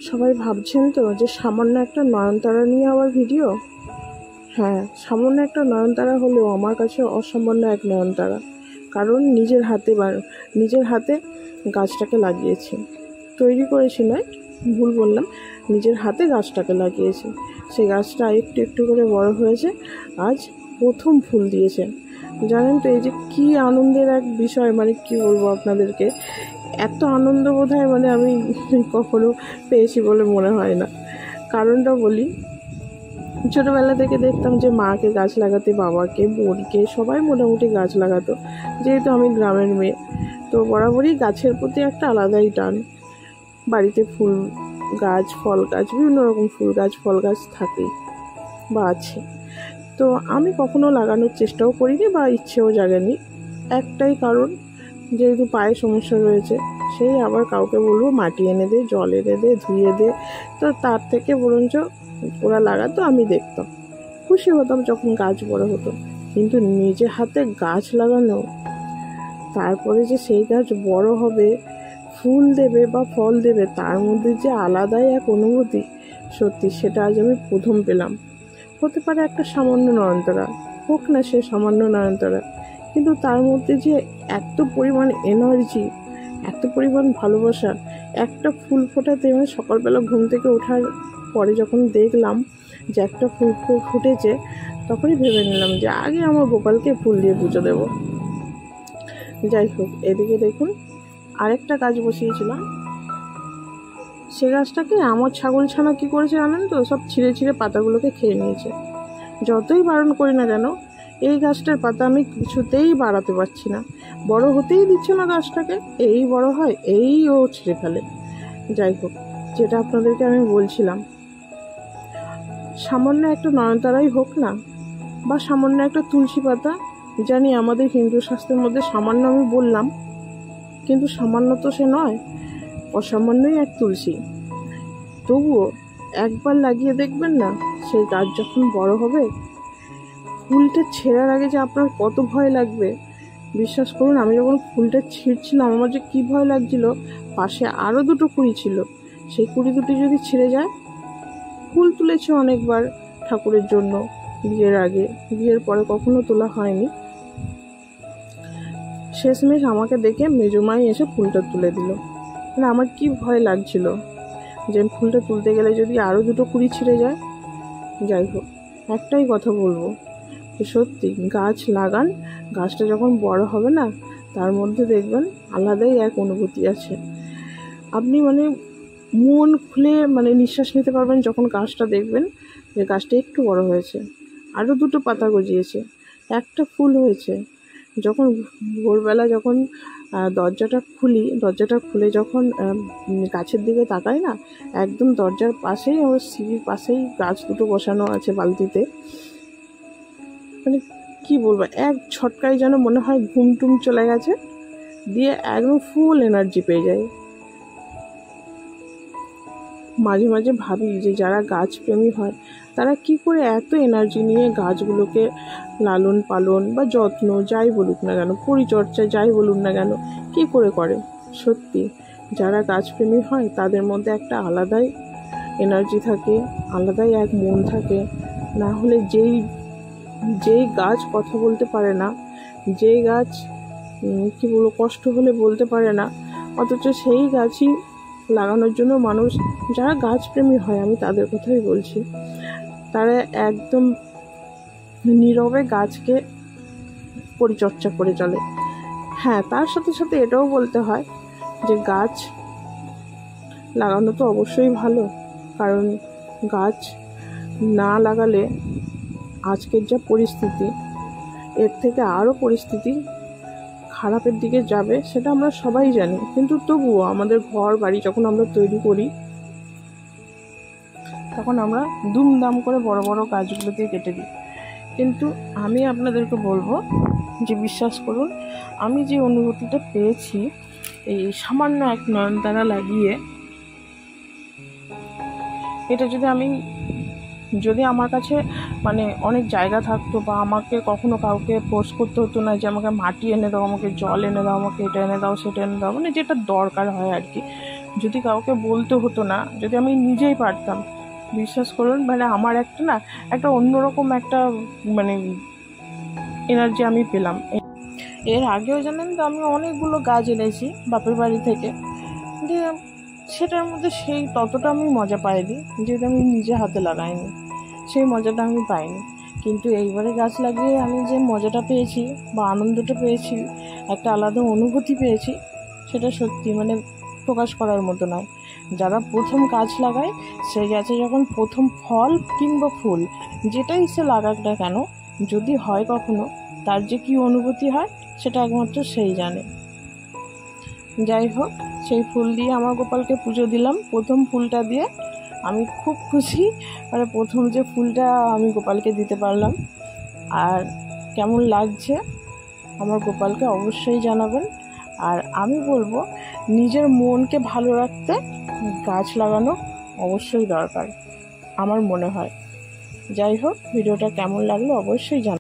সবাই ভাবছেন তো যে সামান্য একটা নয়নতারা নিয়ে আবার ভিডিও। হ্যাঁ, সামান্য একটা নয়নতারা হলেও আমার কাছে অসামান্য এক নয়নতারা। কারণ নিজের হাতে গাছটাকে লাগিয়েছি, তৈরি করেছি নয়, ভুল বললাম, নিজের হাতে গাছটাকে লাগিয়েছি। সেই গাছটা একটু একটু করে বড় হয়েছে, আজ প্রথম ফুল দিয়েছে। জানেন তো এই যে কী আনন্দের এক বিষয়, মানে কি বলবো আপনাদেরকে, এত আনন্দ বোধহয় মানে আমি কখনো পেয়েছি বলে মনে হয় না। কারণটা বলি, ছোটোবেলা থেকে দেখতাম যে মাকে গাছ লাগাতে, বাবাকে, বোনকে, সবাই মোটামুটি গাছ লাগাতো। যেহেতু আমি গ্রামের মেয়ে, তো বরাবরই গাছের প্রতি একটা আলাদাই টান। বাড়িতে ফুল গাছ, ফল গাছ, বিভিন্ন রকম ফুল গাছ, ফল গাছ থাকেই বা আছে। তো আমি কখনো লাগানোর চেষ্টাও করিনি বা ইচ্ছেও জাগেনি, একটাই কারণ, যেহেতু পায়ে সমস্যা রয়েছে, সেই আবার কাউকে বলবো মাটি এনে দে, জল এনে দে, ধুয়ে দে। তো তার থেকে বরঞ্চ ওরা লাগাতো, আমি দেখতাম, খুশি হতাম যখন গাছ বড় হতো। কিন্তু নিজে হাতে গাছ লাগানো, তারপরে যে সেই গাছ বড় হবে, ফুল দেবে বা ফল দেবে, তার মধ্যে যে আলাদাই এক অনুভূতি, সত্যি সেটা আজ আমি প্রথম পেলাম। হতে পারে একটা সামান্য নয়নতারা, হোক না সে সামান্য নয়নতারা, কিন্তু তার মধ্যে যে এত পরিমাণ এনার্জি, এত পরিমাণ ভালোবাসা। একটা ফুল ফোটাতে মানে সকালবেলা ঘুম থেকে ওঠার পরে যখন দেখলাম যে একটা ফুল ফুটেছে, তখনই ভেবে নিলাম যে আগে আমার গোপালকে ফুল দিয়ে পুজো দেবো। যাই হোক, এদিকে দেখুন আরেকটা গাছ বসিয়েছিলাম, সে গাছটাকে আমার ছাগল ছানা কী করেছে জানেন তো, সব ছিঁড়ে ছিঁড়ে পাতাগুলোকে খেয়ে নিয়েছে। যতই বারণ করি না কেন, এই গাছটার পাতা আমি কিছুতেই বাড়াতে পারছি না, বড় হতেই দিচ্ছে না গাছটাকে। এই বড় হয়, এই ও ছিঁড়ে ফেলে। যাই হোক, যেটা আপনাদেরকে আমি বলছিলাম, সামান্য একটা নয়নতারাই হোক না, বা সামান্য একটা তুলসী পাতা, জানি আমাদের হিন্দু শাস্ত্রের মধ্যে সামান্য আমি বললাম, কিন্তু সামান্য তো সে নয়, অসামান্যই এক তুলসী। তবুও একবার লাগিয়ে দেখবেন না, সেই গাছ যখন বড় হবে, ফুলটা ছেঁড়ার আগে যে আপনার কত ভয় লাগবে বিশ্বাস করুন। আমি যখন ফুলটা ছিঁড়ছিলাম, আমার যে কী ভয় লাগছিল। পাশে আরও দুটো কুড়ি ছিল, সেই কুড়ি দুটি যদি ছিঁড়ে যায়। ফুল তুলেছি অনেকবার ঠাকুরের জন্য, বিয়ের আগে, বিয়ের পরে কখনো তোলা হয়নি। শেষমেশ আমাকে দেখে মেজমাই এসে ফুলটা তুলে দিল। মানে আমার কি ভয় লাগছিল যে ফুলটা তুলতে গেলে যদি আরও দুটো কুড়ি ছিঁড়ে যায়। যাই হোক, একটাই কথা বলবো, সত্যি গাছ লাগান, গাছটা যখন বড় হবে না, তার মধ্যে দেখবেন আলাদাই এক অনুভূতি আছে। আপনি মানে মন খুলে মানে নিঃশ্বাস নিতে পারবেন যখন গাছটা দেখবেন যে গাছটা একটু বড় হয়েছে, আরও দুটো পাতা গজিয়েছে, একটা ফুল হয়েছে। যখন ভোরবেলা যখন দরজাটা খুলে যখন গাছের দিকে তাকাই না, একদম দরজার পাশেই, আমার সিঁড়ির পাশেই গাছ দুটো বসানো আছে বালতিতে। মানে কি বলবো, এক ছটকায় যেন মনে হয় ঘুম টুম চলে গেছে, দিয়ে একদম ফুল এনার্জি পেয়ে যায়। মাঝে মাঝে ভাবি যে যারা গাছপ্রেমী হয়, তারা কি করে এত এনার্জি নিয়ে গাছগুলোকে লালন পালন বা যত্ন যাই বলুক না কেন, পরিচর্যা যাই বলুন না কেন, কি করে করে। সত্যি যারা গাছপ্রেমী হয়, তাদের মধ্যে একটা আলাদাই এনার্জি থাকে, আলাদাই এক মন থাকে। না হলে যেই গাছ কথা বলতে পারে না, যেই গাছ কি বলবো কষ্ট হলে বলতে পারে না, অথচ সেই গাছই লাগানোর জন্য মানুষ, যারা গাছপ্রেমী হয়, আমি তাদের কথাই বলছি, তারা একদম নীরবে গাছকে পরিচর্যা করে চলে। হ্যাঁ, তার সাথে সাথে এটাও বলতে হয় যে গাছ লাগানো তো অবশ্যই ভালো, কারণ গাছ না লাগালে আজকের যা পরিস্থিতি, এর থেকে আরও পরিস্থিতি খারাপের দিকে যাবে, সেটা আমরা সবাই জানি। কিন্তু তবুও আমাদের ঘর বাড়ি যখন আমরা তৈরি করি, তখন আমরা দুমদাম করে বড় বড় গাছগুলোকে কেটে দিই। কিন্তু আমি আপনাদেরকে বলবো যে বিশ্বাস করুন, আমি যে অনুভূতিটা পেয়েছি এই সামান্য এক নয়নতারা লাগিয়ে, এটা যদি আমার কাছে মানে অনেক জায়গা থাকতো, বা আমাকে কখনো কাউকে ফোর্স করতে হতো না যে আমাকে মাটি এনে দাও, আমাকে জল এনে দাও, আমাকে এটা এনে দাও, সেটা এনে দাও, মানে যেটা দরকার হয় আর কি, যদি কাউকে বলতে হতো না, যদি আমি নিজেই পারতাম, বিশ্বাস করুন মানে আমার একটা অন্যরকম একটা মানে এনার্জি আমি পেলাম। এর আগেও জানেন তো আমি অনেকগুলো গাছ এনেছি বাপের বাড়ি থেকে, যে সেটার মধ্যে সেই ততটা আমি মজা পাইনি, যেটা আমি নিজে হাতে লাগাইনি, সেই মজাটা আমি পাইনি। কিন্তু এইবারে গাছ লাগিয়ে আমি যে মজাটা পেয়েছি বা আনন্দটা পেয়েছি, একটা আলাদা অনুভূতি পেয়েছি, সেটা সত্যি মানে প্রকাশ করার মতো নয়। যারা প্রথম গাছ লাগায়, সেই গাছে যখন প্রথম ফল কিংবা ফুল যেটাই সে লাগাক না কেন, যদি হয় কখনো, তার যে কী অনুভূতি হয় সেটা একমাত্র সেই জানে। যাই হোক, সেই ফুল দিয়ে আমার গোপালকে পুজো দিলাম। প্রথম ফুলটা দিয়ে আমি খুব খুশি, মানে প্রথম যে ফুলটা আমি গোপালকে দিতে পারলাম। আর কেমন লাগছে আমার গোপালকে অবশ্যই জানাবেন। আর আমি বলবো, নিজের মনকে ভালো রাখতে গাছ লাগানো অবশ্যই দরকার আমার মনে হয়। যাই হোক, ভিডিওটা কেমন লাগলো অবশ্যই জানাবেন।